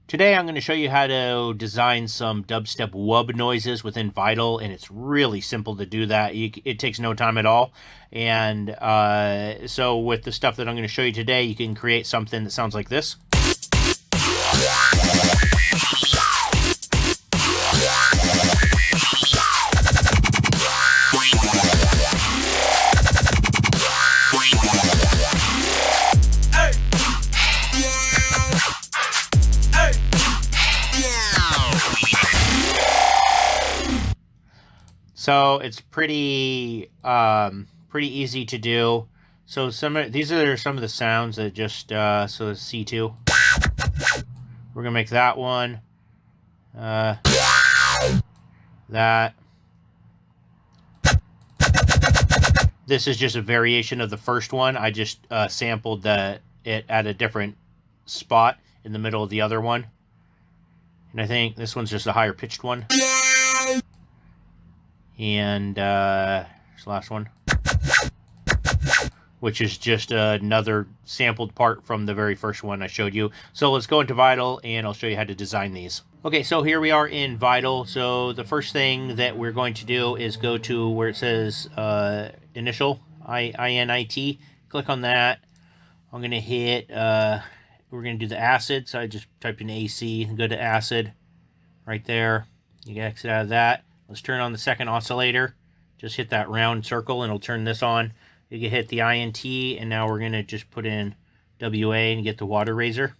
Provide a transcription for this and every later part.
Today I'm going to show you how to design some dubstep WUB noises within Vital, and it's really simple to do that. It takes no time at all. And so with the stuff that I'm going to show you today, you can create something that sounds like this. So it's pretty easy to do. So these are some of the sounds that just so C2. We're gonna make that one. That. This is just a variation of the first one. I just sampled it at a different spot in the middle of the other one. And I think this one's just a higher pitched one. And here's the last one, which is just another sampled part from the very first one I showed you. So let's go into Vital, and I'll show you how to design these. Okay, so here we are in Vital. So the first thing that we're going to do is go to where it says initial, INIT. Click on that. I'm going to hit, we're going to do the acid. So I just typed in AC and go to acid right there. You can exit out of that. Let's turn on the second oscillator. Just hit that round circle and it'll turn this on. You can hit the INT, and now we're going to just put in WA and get the water razor.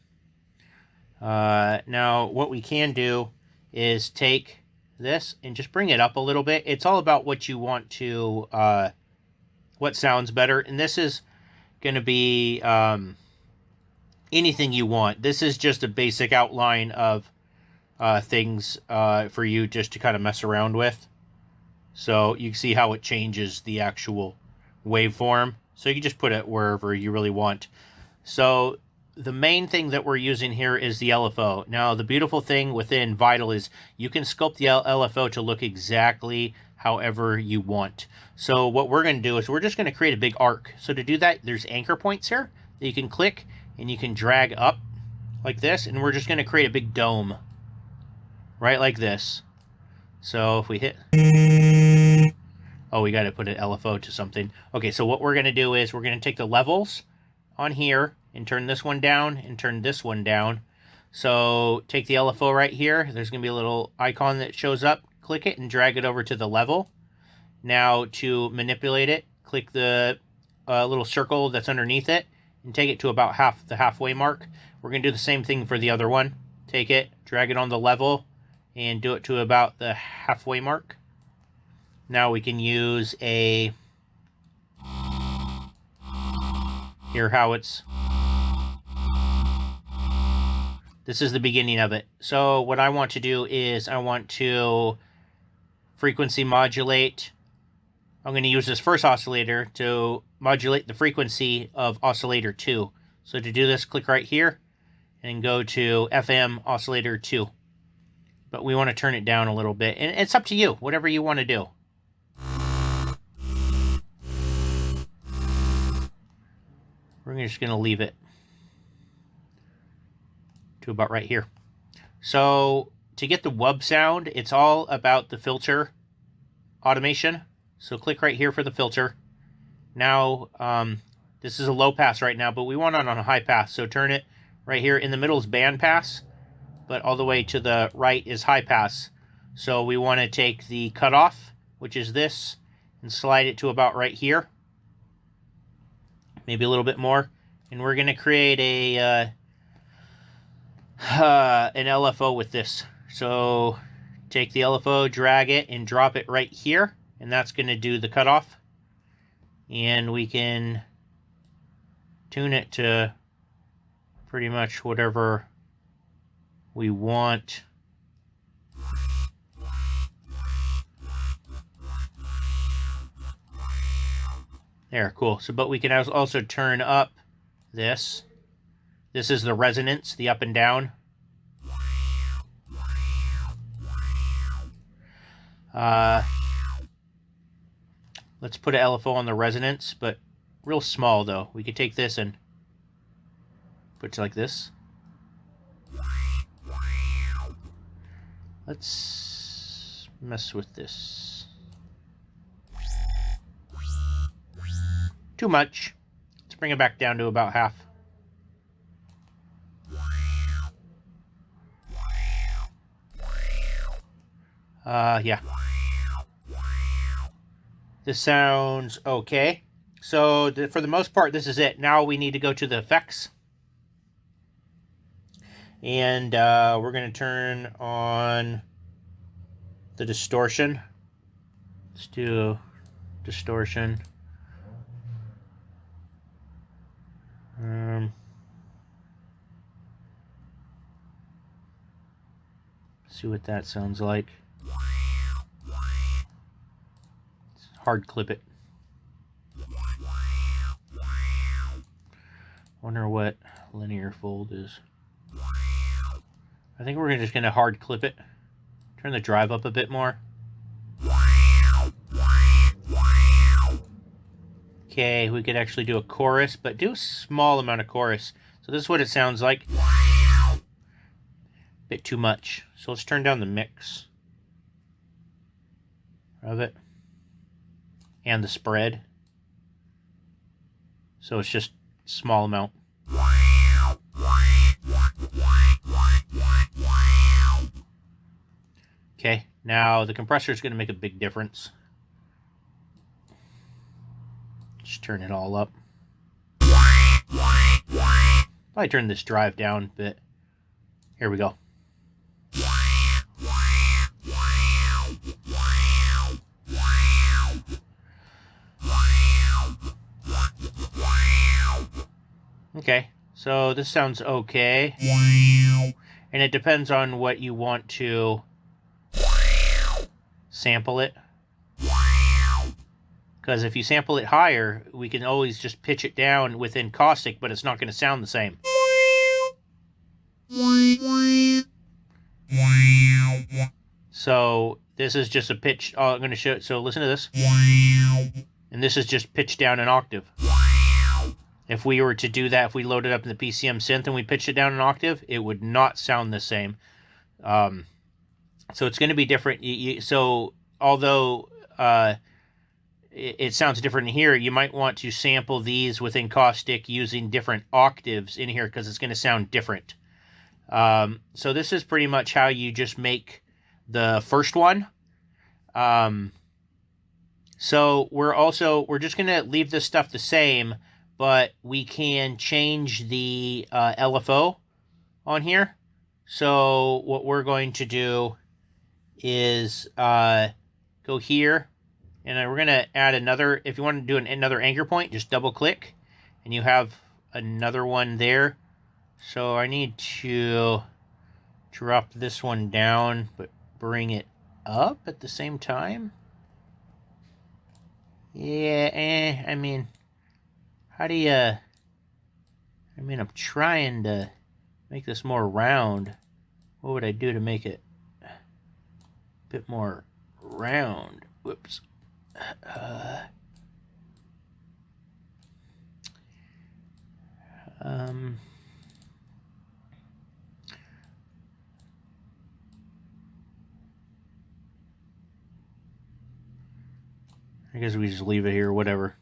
Now what we can do is take this and just bring it up a little bit. It's all about what you want to, what sounds better. And this is going to be anything you want. This is just a basic outline of things for you just to kind of mess around with. So you can see how it changes the actual waveform. So you can just put it wherever you really want. So the main thing that we're using here is the LFO. Now the beautiful thing within Vital is you can sculpt the LFO to look exactly however you want. So what we're going to do is we're just going to create a big arc. So to do that, there's anchor points here that you can click and you can drag up like this, and we're just going to create a big dome. Right like this. So if we hit... Oh, we got to put an LFO to something. Okay, so what we're going to do is we're going to take the levels on here and turn this one down and turn this one down. So take the LFO right here. There's going to be a little icon that shows up. Click it and drag it over to the level. Now to manipulate it, click the little circle that's underneath it and take it to about the halfway mark. We're going to do the same thing for the other one. Take it, drag it on the level, and do it to about the halfway mark. Now we can use a... Hear how it's... This is the beginning of it. So what I want to do is I want to frequency modulate. I'm going to use this first oscillator to modulate the frequency of oscillator 2. So to do this, click right here and go to FM oscillator 2. But we want to turn it down a little bit. And it's up to you, whatever you want to do. We're just going to leave it to about right here. So to get the WUB sound, it's all about the filter automation. So click right here for the filter. Now, this is a low pass right now, but we want it on a high pass. So turn it right here. In the middle is band pass, but all the way to the right is high pass. So we want to take the cutoff, which is this, and slide it to about right here. Maybe a little bit more. And we're going to create an LFO with this. So take the LFO, drag it, and drop it right here. And that's going to do the cutoff. And we can tune it to pretty much whatever we want. There, cool. So, but we can also turn up this. This is the resonance, the up and down. Let's put an LFO on the resonance, but real small though. We could take this and put it like this. Let's mess with this. Too much. Let's bring it back down to about half. Yeah. This sounds okay. So for the most part, this is it. Now we need to go to the effects. And we're going to turn on the distortion. Let's do distortion. See what that sounds like. Hard clip it. Wonder what linear fold is. I think we're just gonna hard clip it. Turn the drive up a bit more. Okay, we could actually do a chorus, but do a small amount of chorus. So this is what it sounds like. Bit too much. So let's turn down the mix of it and the spread. So it's just small amount. Okay, now the compressor is going to make a big difference. Just turn it all up. Probably turn this drive down a bit. Here we go. Okay, so this sounds okay. And it depends on what you want to sample it. Because if you sample it higher, we can always just pitch it down within Caustic, but it's not going to sound the same. So this is just a pitch. Oh, I'm going to show it. So listen to this. And this is just pitched down an octave. If we were to do that, if we loaded up in the PCM synth and we pitched it down an octave, it would not sound the same. So it's going to be different. So although it sounds different in here, you might want to sample these within Caustic using different octaves in here because it's going to sound different. So this is pretty much how you just make the first one. So we're just going to leave this stuff the same, but we can change the LFO on here. So what we're going to do is go here, and we're going to add another. If you want to do another anchor point, just double click, and you have another one there. So I need to drop this one down, but bring it up at the same time. Yeah, I mean, how do you... I mean, I'm trying to make this more round. What would I do to make it a bit more round? Whoops. I guess we just leave it here, whatever.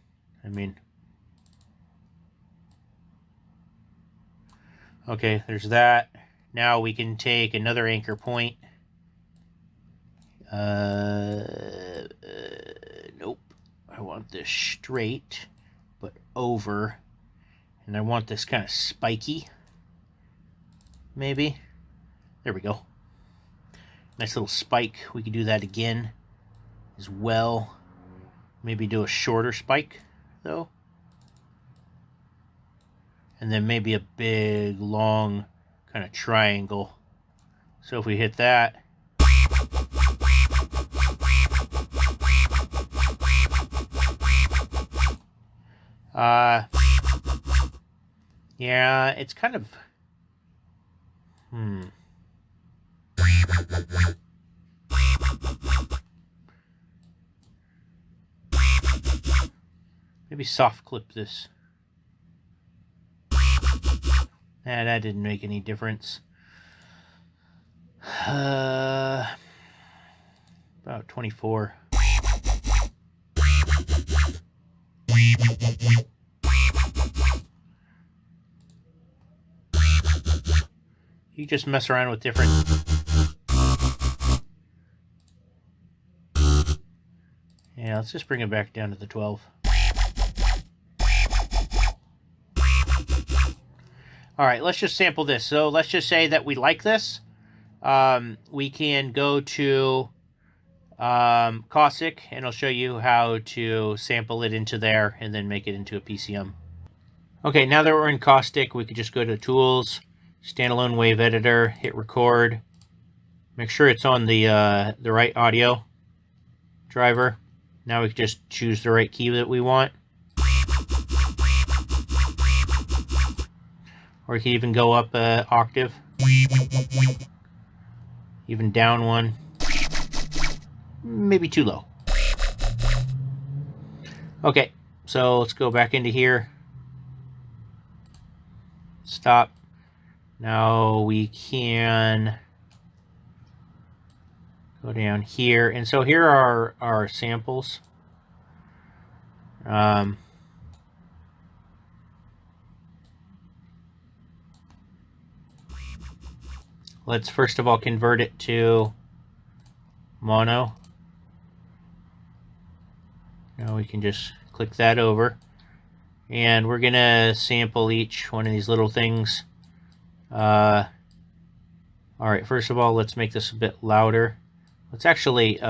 I mean... Okay, there's that. Now we can take another anchor point. Nope. I want this straight, but over. And I want this kind of spiky. Maybe. There we go. Nice little spike. We could do that again as well. Maybe do a shorter spike, though. And then maybe a big, long kind of triangle. So if we hit that. Yeah, it's kind of... Maybe soft clip this. That didn't make any difference. About 24. You just mess around with different... Yeah, let's just bring it back down to the 12. All right, let's just sample this. So let's just say that we like this. We can go to Caustic, and I'll show you how to sample it into there and then make it into a PCM. Okay, now that we're in Caustic, we could just go to Tools, Standalone Wave Editor, hit Record. Make sure it's on the right audio driver. Now we can just choose the right key that we want. Or you can even go up an octave. Even down one. Maybe too low. Okay, so let's go back into here. Stop. Now we can go down here. And so here are our samples. Let's first of all convert it to mono. Now we can just click that over. And we're going to sample each one of these little things. Alright, first of all, let's make this a bit louder. Let's actually,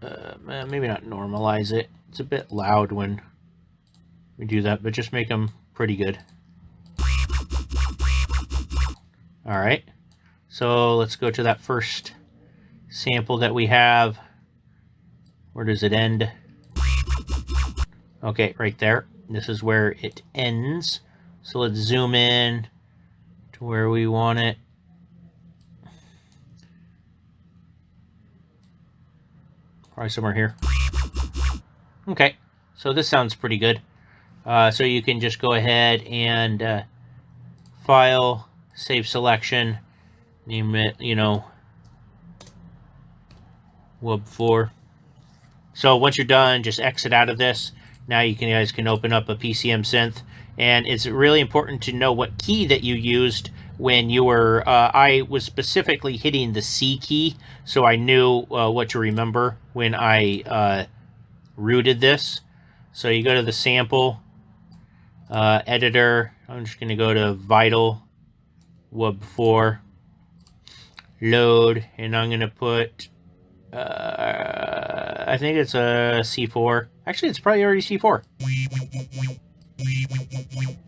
maybe not normalize it. It's a bit loud when we do that, but just make them pretty good. Alright, so let's go to that first sample that we have. Where does it end? Okay, right there. This is where it ends. So let's zoom in to where we want it. Probably somewhere here. Okay, so this sounds pretty good. So you can just go ahead and File, Save Selection, name it, WUB 4. So once you're done, just exit out of this. Now you guys can open up a PCM synth, and it's really important to know what key that you used when you were, I was specifically hitting the C key, so I knew what to remember when I rooted this. So you go to the sample editor. I'm just going to go to Vital WUB 4, load, and I'm going to put, I think it's a C4. Actually, it's probably already C4.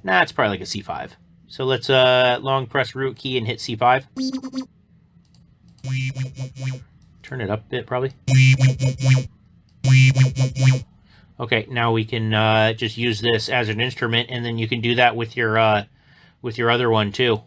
Nah, it's probably like a C5. So let's long press root key and hit C5. Turn it up a bit, probably. Okay, now we can just use this as an instrument, and then you can do that with your other one too.